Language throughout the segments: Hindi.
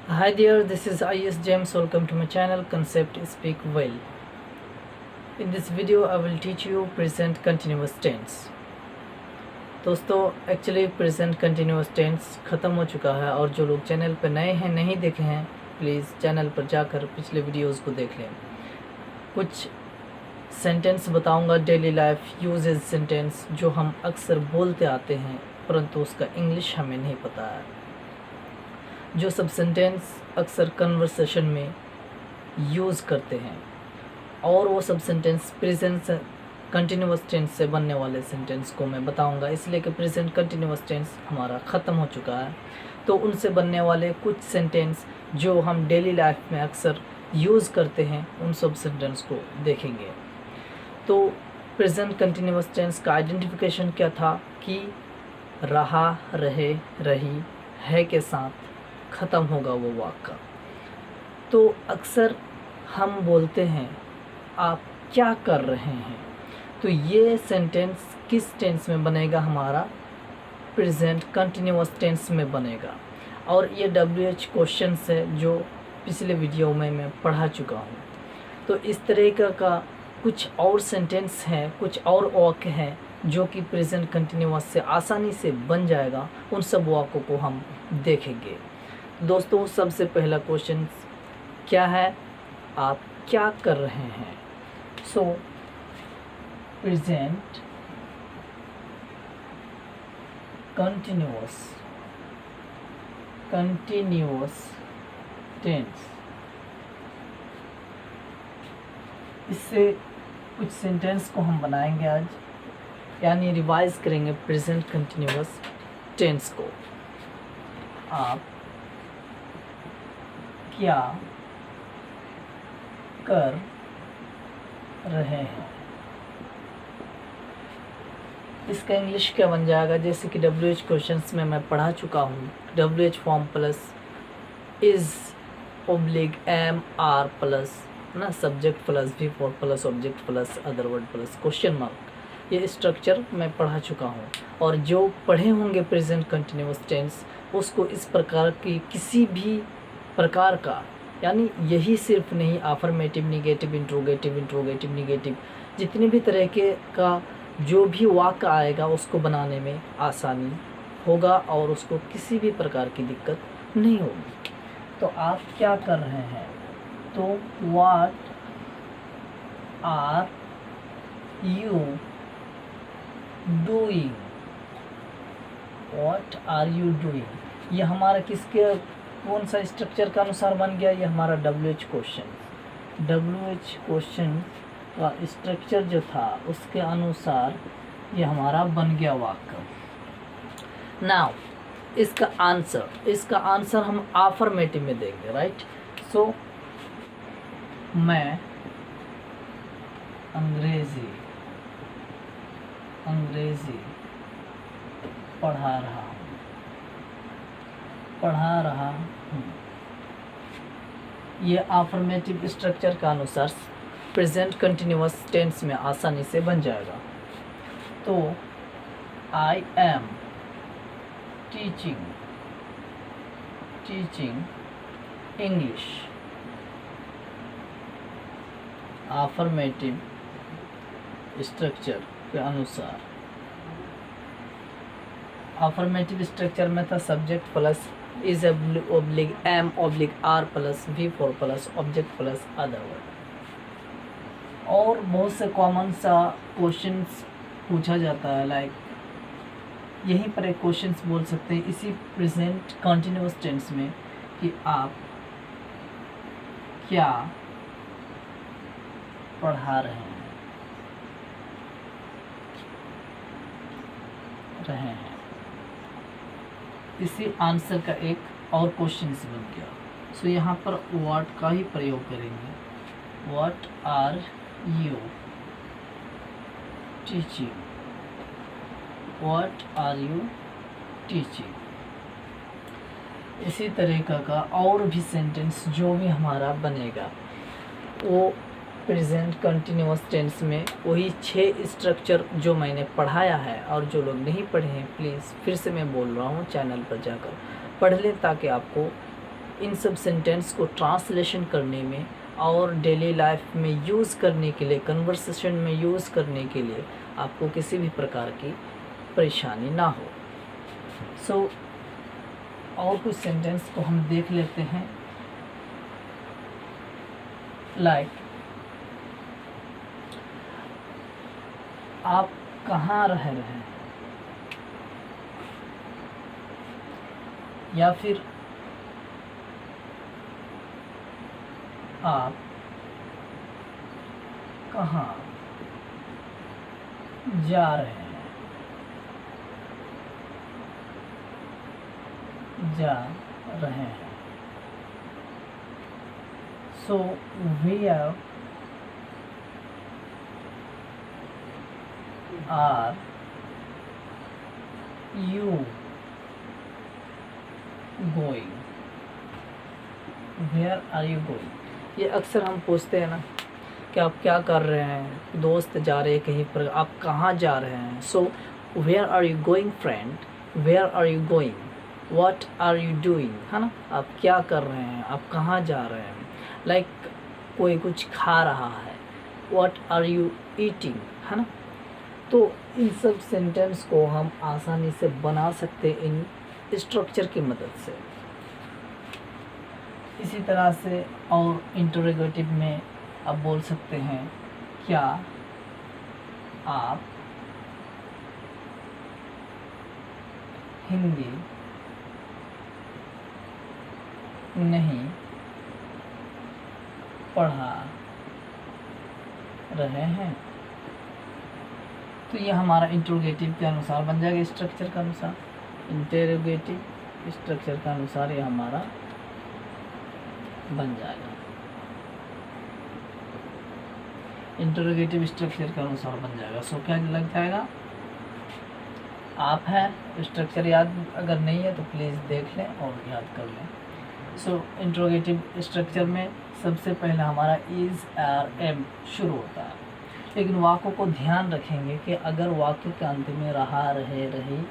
Hi there, this is IS James. Welcome to my channel Concept Speak Well. In this video, I will teach you present continuous tense. दोस्तों एक्चुअली प्रेजेंट कंटिन्यूस टेंस ख़त्म हो चुका है और जो लोग चैनल पर नए हैं नहीं देखे हैं प्लीज़ चैनल पर जाकर पिछले वीडियोस को देख लें। कुछ सेंटेंस बताऊंगा डेली लाइफ यूजेज सेंटेंस जो हम अक्सर बोलते आते हैं परंतु उसका इंग्लिश हमें नहीं पता है। जो सब सेंटेंस अक्सर कन्वर्सेशन में यूज़ करते हैं और वो सब सेंटेंस प्रेजेंट कंटिन्यूस टेंस से बनने वाले सेंटेंस को मैं बताऊंगा, इसलिए कि प्रेजेंट कंटिन्यूस टेंस हमारा ख़त्म हो चुका है। तो उनसे बनने वाले कुछ सेंटेंस जो हम डेली लाइफ में अक्सर यूज़ करते हैं उन सब सेंटेंस को देखेंगे। तो प्रेजेंट कंटिन्यूस टेंस का आइडेंटिफिकेशन क्या था कि रहा, रहे, रही, है के साथ ख़त्म होगा वो वाक्य। तो अक्सर हम बोलते हैं आप क्या कर रहे हैं, तो ये सेंटेंस किस टेंस में बनेगा? हमारा प्रेजेंट कंटिन्यूस टेंस में बनेगा। और ये WH क्वेश्चंस है जो पिछले वीडियो में मैं पढ़ा चुका हूँ। तो इस तरह का कुछ और सेंटेंस हैं, कुछ और वाक्य हैं जो कि प्रेजेंट कंटिन्यूस से आसानी से बन जाएगा। उन सब वाक्यों को हम देखेंगे। दोस्तों सबसे पहला क्वेश्चन क्या है? आप क्या कर रहे हैं? सो प्रेजेंट कंटिन्यूस टेंस, इससे कुछ सेंटेंस को हम बनाएंगे आज, यानी रिवाइज करेंगे प्रेजेंट कंटिन्यूस टेंस को। आप क्या कर रहे हैं? इसका इंग्लिश क्या बन जाएगा? जैसे कि WH क्वेश्चंस में मैं पढ़ा चुका हूँ। WH form plus is oblique am are plus ना subject plus V4 plus object plus other word plus question mark, ये स्ट्रक्चर मैं पढ़ा चुका हूँ। और जो पढ़े होंगे प्रेजेंट कंटिन्यूस टेंस उसको इस प्रकार की किसी भी प्रकार का, यानी यही सिर्फ नहीं, अफर्मेटिव, निगेटिव, इंट्रोगेटिव, निगेटिव, जितनी भी तरह के का जो भी वाक्य आएगा उसको बनाने में आसानी होगा और उसको किसी भी प्रकार की दिक्कत नहीं होगी। तो आप क्या कर रहे हैं? तो what are you doing? What are you doing ये हमारा किसके कौन सा स्ट्रक्चर का अनुसार बन गया? ये हमारा WH क्वेश्चन का स्ट्रक्चर जो था उसके अनुसार ये हमारा बन गया वाक्य। नाउ इसका आंसर हम अफर्मेटिव में देंगे, राइट? सो मैं अंग्रेजी पढ़ा रहा हूँ। ये अफर्मेटिव स्ट्रक्चर का अनुसार प्रेजेंट कंटिन्यूस टेंस में आसानी से बन जाएगा। तो I am teaching English, affirmative structure के अनुसार। अफर्मेटिव स्ट्रक्चर में था subject plus is oblique am oblique are plus V4 plus object plus other word. और बहुत से कॉमन सा क्वेश्चंस पूछा जाता है, लाइक यहीं पर एक क्वेश्चंस बोल सकते हैं इसी प्रेजेंट कंटिन्यूस टेंस में कि आप क्या पढ़ा रहे हैं। इसी आंसर का एक और क्वेश्चन बन गया। सो यहाँ पर व्हाट का ही प्रयोग करेंगे। What are you teaching? What are you teaching? इसी तरीक़ा का और भी सेंटेंस जो भी हमारा बनेगा वो प्रेजेंट कंटिन्यूस टेंस में वही 6 स्ट्रक्चर जो मैंने पढ़ाया है। और जो लोग नहीं पढ़े हैं प्लीज़ फिर से मैं बोल रहा हूँ चैनल पर जाकर पढ़ लें ताकि आपको इन सब सेंटेंस को ट्रांसलेशन करने में और डेली लाइफ में यूज़ करने के लिए, कन्वर्सेशन में यूज़ करने के लिए आपको किसी भी प्रकार की परेशानी ना हो। सो और कुछ सेंटेंस को हम देख लेते हैं। लाइक आप कहाँ रह रहे हैं, या फिर आप कहाँ जा रहे हैं, जा रहे हैं। So where are you going, where are you going. ये अक्सर हम पूछते हैं ना कि आप क्या कर रहे हैं, दोस्त जा रहे हैं कहीं पर, आप कहाँ जा रहे हैं। So where are you going friend, where are you going, what are you doing, है ना, आप क्या कर रहे हैं, आप कहाँ जा रहे हैं। लाइक कोई कुछ खा रहा है, व्हाट आर यू ईटिंग, है ना। तो इन सब सेंटेंस को हम आसानी से बना सकते हैं इन स्ट्रक्चर की मदद से। इसी तरह से और इंटरोगेटिव में आप बोल सकते हैं, क्या आप हिंदी नहीं पढ़ा रहे हैं। तो ये हमारा इंटरोगेटिव के अनुसार बन जाएगा, स्ट्रक्चर के अनुसार, इंटरोगेटिव स्ट्रक्चर के अनुसार ये हमारा बन जाएगा, इंटरोगेटिव स्ट्रक्चर के अनुसार बन जाएगा। सो क्या लग जाएगा, आप है स्ट्रक्चर याद अगर नहीं है तो प्लीज़ देख लें और याद कर लें। सो इंटरोगेटिव स्ट्रक्चर में सबसे पहले हमारा इज़ आर एम शुरू होता है, लेकिन वाक्यों को ध्यान रखेंगे कि अगर वाक्य के अंत में रहा, रहे, रही,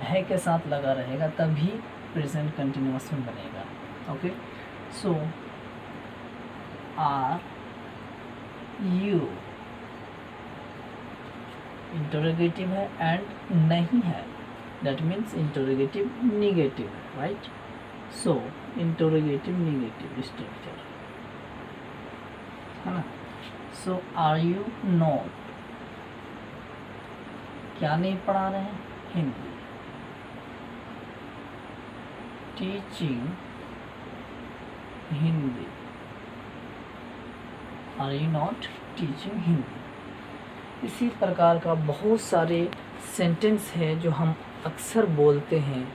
है के साथ लगा रहेगा तभी प्रेजेंट कंटिन्यूअस में बनेगा। Okay, so are you interrogative है एंड नहीं है, दैट मीन्स इंटरोगेटिव निगेटिव है, right. So interrogative negative structure है ना। सो आर यू नॉट, क्या नहीं पढ़ा रहे हैं, Hindi. Teaching Hindi, are you not teaching Hindi. इसी प्रकार का बहुत सारे सेंटेंस है जो हम अक्सर बोलते हैं,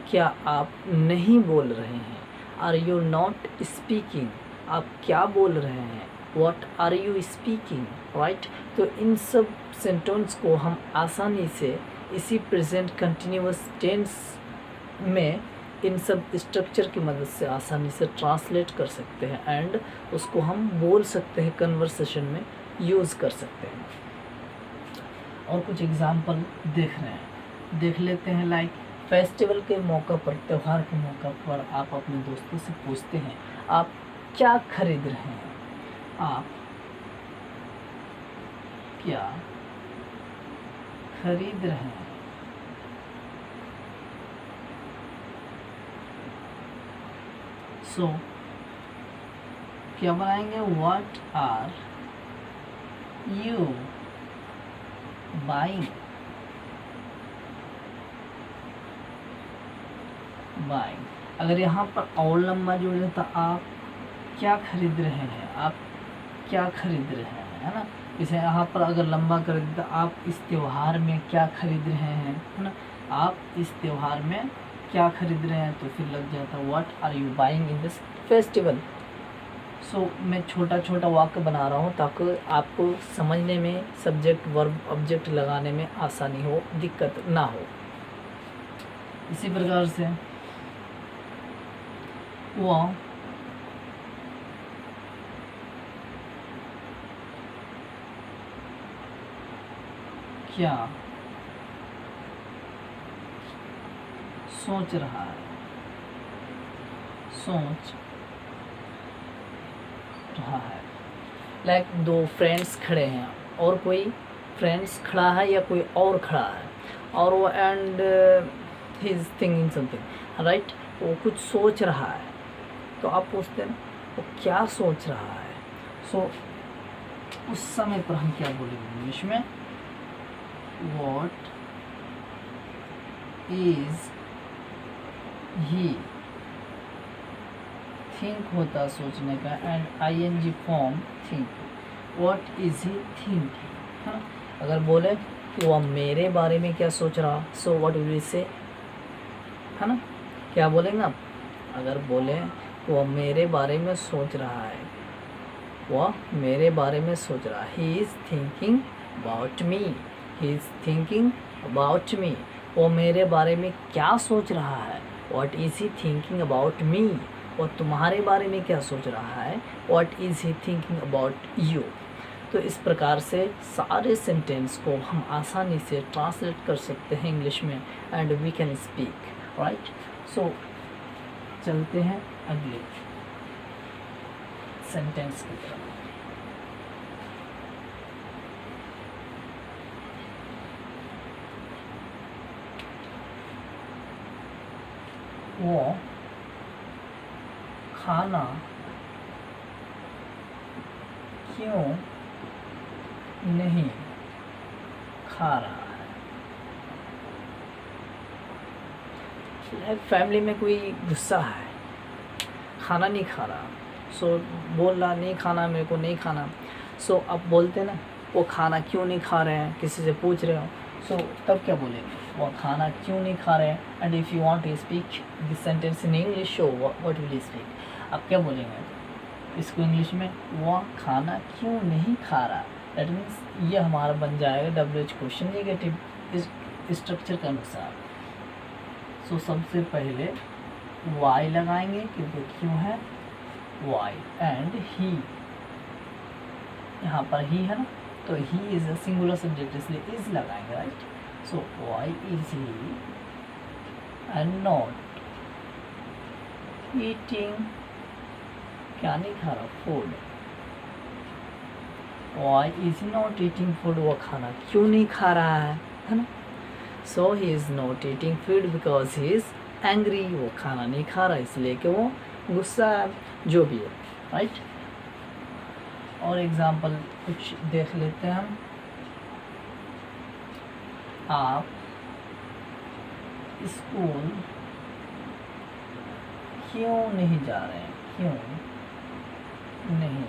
क्या आप नहीं बोल रहे हैं, आर यू नॉट स्पीकिंग, आप क्या बोल रहे हैं, what are you speaking, right. तो इन सब सेंटेंस को हम आसानी से इसी प्रेजेंट कंटिन्यूअस टेंस में इन सब स्ट्रक्चर की मदद से आसानी से ट्रांसलेट कर सकते हैं एंड उसको हम बोल सकते हैं, कन्वर्सेशन में यूज़ कर सकते हैं। और कुछ एग्जाम्पल देख रहे हैं, देख लेते हैं। लाइक फेस्टिवल के मौका पर, त्यौहार के मौका पर आप अपने दोस्तों से पूछते हैं, आप क्या खरीद रहे हैं, आप क्या खरीद रहे हैं। सो क्या बनाएंगे, what are you buying, buying. अगर यहाँ पर और लंबा जोड़ दें तो आप क्या खरीद रहे हैं, आप क्या खरीद रहे हैं, है ना। जैसे यहाँ पर अगर लंबा कर दें तो आप इस त्योहार में क्या खरीद रहे हैं, है ना, आप इस त्योहार में क्या खरीद रहे हैं, तो फिर लग जाता है what are you buying in this festival. So मैं छोटा छोटा वाक्य बना रहा हूँ ताकि आपको समझने में, सब्जेक्ट वर्ब ऑब्जेक्ट लगाने में आसानी हो, दिक्कत ना हो। इसी प्रकार से वो क्या सोच रहा है, सोच रहा है। लाइक दो फ्रेंड्स खड़े हैं और कोई फ्रेंड्स खड़ा है या कोई और खड़ा है और वो and he is thinking something, right. वो कुछ सोच रहा है, तो आप पूछते हैं वो क्या सोच रहा है। सो उस समय पर हम क्या बोलेंगे इंग्लिश में, व्हाट इज ही, थिंक होता सोचने का and ing form think, what is he thinking, है ना। अगर बोले कि वह मेरे बारे में क्या सोच रहा, सो व्हाट विल वी से, है ना, क्या बोलेंगे आप। अगर बोले वह मेरे बारे में सोच रहा है, वह मेरे बारे में सोच रहा है, he is thinking about me, he is thinking about me. वो मेरे बारे में क्या सोच रहा है, what is he thinking about me. वो तुम्हारे बारे में क्या सोच रहा है, what is he thinking about you. तो इस प्रकार से सारे सेंटेंस को हम आसानी से ट्रांसलेट कर सकते हैं इंग्लिश में and we can speak, right. So चलते हैं अगले सेंटेंस की तरफ। वो खाना क्यों नहीं खा रहा है। फैमिली में कोई गुस्सा है, खाना नहीं खा रहा, सो बोल रहा नहीं खाना, मेरे को नहीं खाना। सो अब बोलते ना वो खाना क्यों नहीं खा रहे हैं, किसी से पूछ रहे हो, सो तब क्या बोलेंगे, वो खाना क्यों नहीं खा रहे हैं। And if you want to speak this sentence in English, so what will you speak, आप क्या बोलेंगे इसको इंग्लिश में, वो खाना क्यों नहीं खा रहा। दैट मीन्स ये हमारा बन जाएगा WH क्वेश्चन नेगेटिव स्ट्रक्चर के अनुसार। सो सबसे पहले वाई लगाएंगे क्योंकि क्यों है वाई, एंड ही, यहाँ पर ही है ना, तो he is a singular subject इसलिए इज लगाएंगे, right. So why is he and not eating, क्या नहीं खा रहा, food. Why is not eating food, वो खाना क्यों नहीं खा रहा है ना। So he is not eating food because he is angry, वो खाना नहीं खा रहा इसलिए कि वो गुस्सा है, जो भी है, राइट। और एग्जाम्पल कुछ देख लेते हैं हम। आप स्कूल क्यों नहीं जा रहे हैं, क्यों नहीं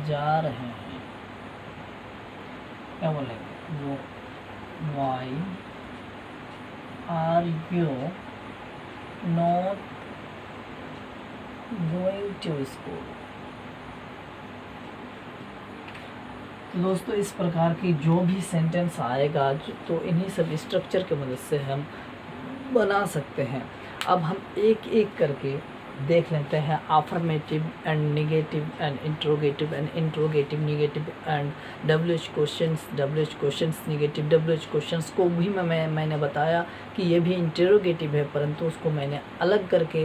जा रहे हैं, क्या बोलेंगे वो, why are you not going to school. तो दोस्तों इस प्रकार की जो भी सेंटेंस आएगा तो इन्हीं सब स्ट्रक्चर के मदद से हम बना सकते हैं। अब हम एक एक करके देख लेते हैं affirmative and negative and interrogative negative and WH questions negative WH questions को भी मैंने बताया कि ये भी इंटरोगेटिव है, परंतु उसको मैंने अलग करके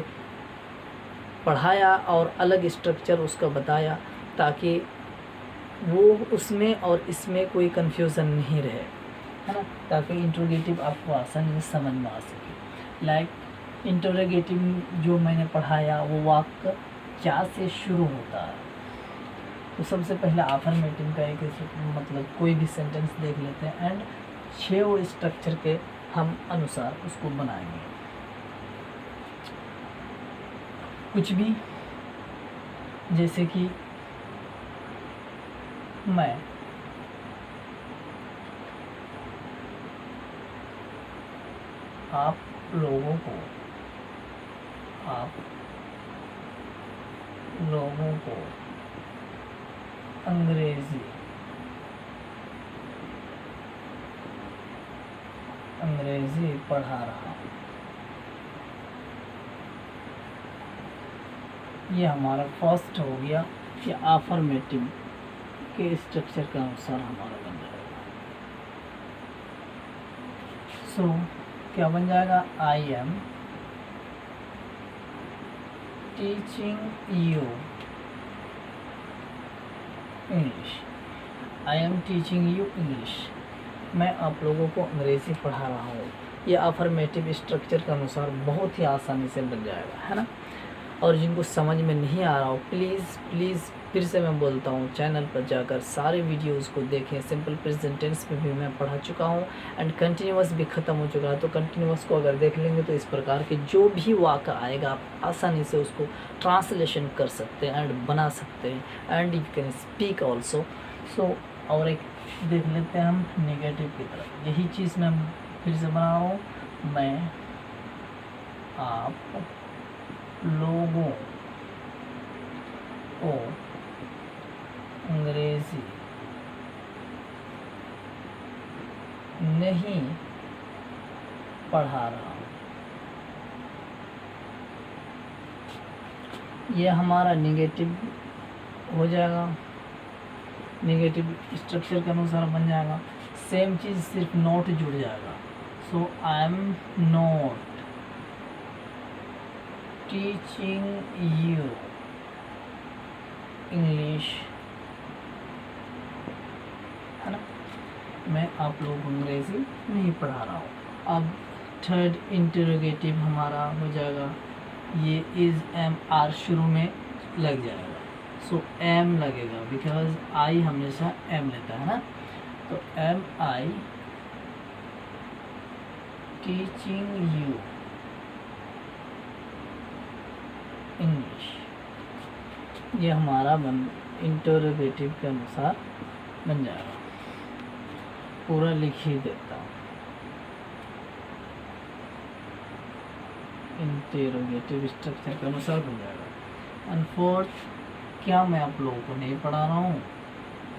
पढ़ाया और अलग स्ट्रक्चर उसका बताया ताकि वो उसमें और इसमें कोई कंफ्यूजन नहीं रहे, है ना, ताकि इंट्रोगेटिव आपको आसानी से समझ में आ सके। लाइक इंटरोगेटिव जो मैंने पढ़ाया वो वाक्य क्या से शुरू होता है। तो सबसे पहले अफर्मेटिव का एक मतलब कोई भी सेंटेंस देख लेते हैं एंड 6 स्ट्रक्चर के हम अनुसार उसको बनाएंगे। कुछ भी, जैसे कि मैं आप लोगों को अंग्रेजी पढ़ा रहा हूँ। ये हमारा फर्स्ट हो गया कि अफर्मेटिव के स्ट्रक्चर के अनुसार हमारा बन जाएगा। सो क्या बन जाएगा, I am teaching you English. I am teaching you English. मैं आप लोगों को अंग्रेज़ी पढ़ा रहा हूँ। ये अफर्मेटिव स्ट्रक्चर के अनुसार बहुत ही आसानी से बन जाएगा, है ना। और जिनको समझ में नहीं आ रहा हो, प्लीज़ फिर से मैं बोलता हूँ, चैनल पर जाकर सारे वीडियोस को देखें। सिंपल प्रेजेंट टेंस में भी मैं पढ़ा चुका हूँ एंड कंटिन्यूअस भी ख़त्म हो चुका है। तो कंटिन्यूअस को अगर देख लेंगे तो इस प्रकार के जो भी वाक्य आएगा आप आसानी से उसको ट्रांसलेशन कर सकते हैं एंड बना सकते हैं and you can speak also. So और एक देख लेते हैं हम नेगेटिव की तरफ। यही चीज़ मैं फिर से बना रहा हूँ, मैं आप लोगों को अंग्रेज़ी नहीं पढ़ा रहा हूँ। ये हमारा नेगेटिव हो जाएगा, नेगेटिव स्ट्रक्चर के अनुसार बन जाएगा। सेम चीज़ सिर्फ नॉट जुड़ जाएगा। So I am not teaching you English, है ना। मैं आप लोगों को अंग्रेज़ी नहीं पढ़ा रहा हूँ। अब थर्ड इंटरोगेटिव हमारा हो जाएगा, ये इज़ एम आर शुरू में लग जाएगा। सो एम लगेगा बिकॉज आई हमेशा एम लेता है ना। तो am I teaching you English, ये हमारा इंटरोगेटिव के अनुसार बन जाएगा। पूरा लिख ही देता हूँ, इंटरोगेटिव स्ट्रक्चर के अनुसार बन जाएगा। एंड फोर्थ, क्या मैं आप लोगों को नहीं पढ़ा रहा हूँ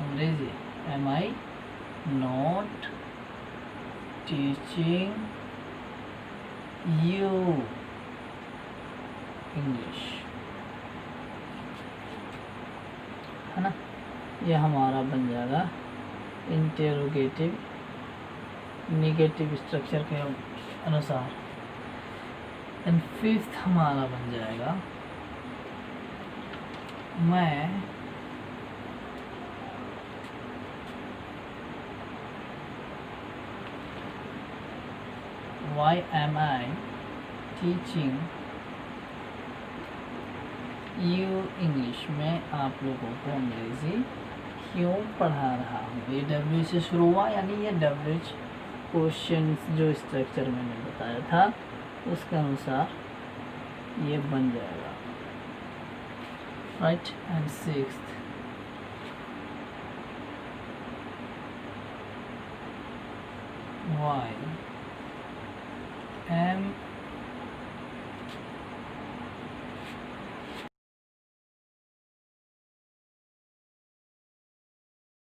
अंग्रेजी, am I not teaching you English, है ना। यह हमारा बन जाएगा इंटरोगेटिव नेगेटिव स्ट्रक्चर के अनुसार। एंड फिफ्थ हमारा बन जाएगा, मैं why am I teaching you English, मैं आप लोगों को अंग्रेज़ी क्यों पढ़ा रहा हूँ। ये डब्ल्यू से शुरू हुआ, यानी ये डब्ल्यू क्वेश्चन जो स्ट्रक्चर मैंने बताया था उसके अनुसार ये बन जाएगा, right. And sixth, why am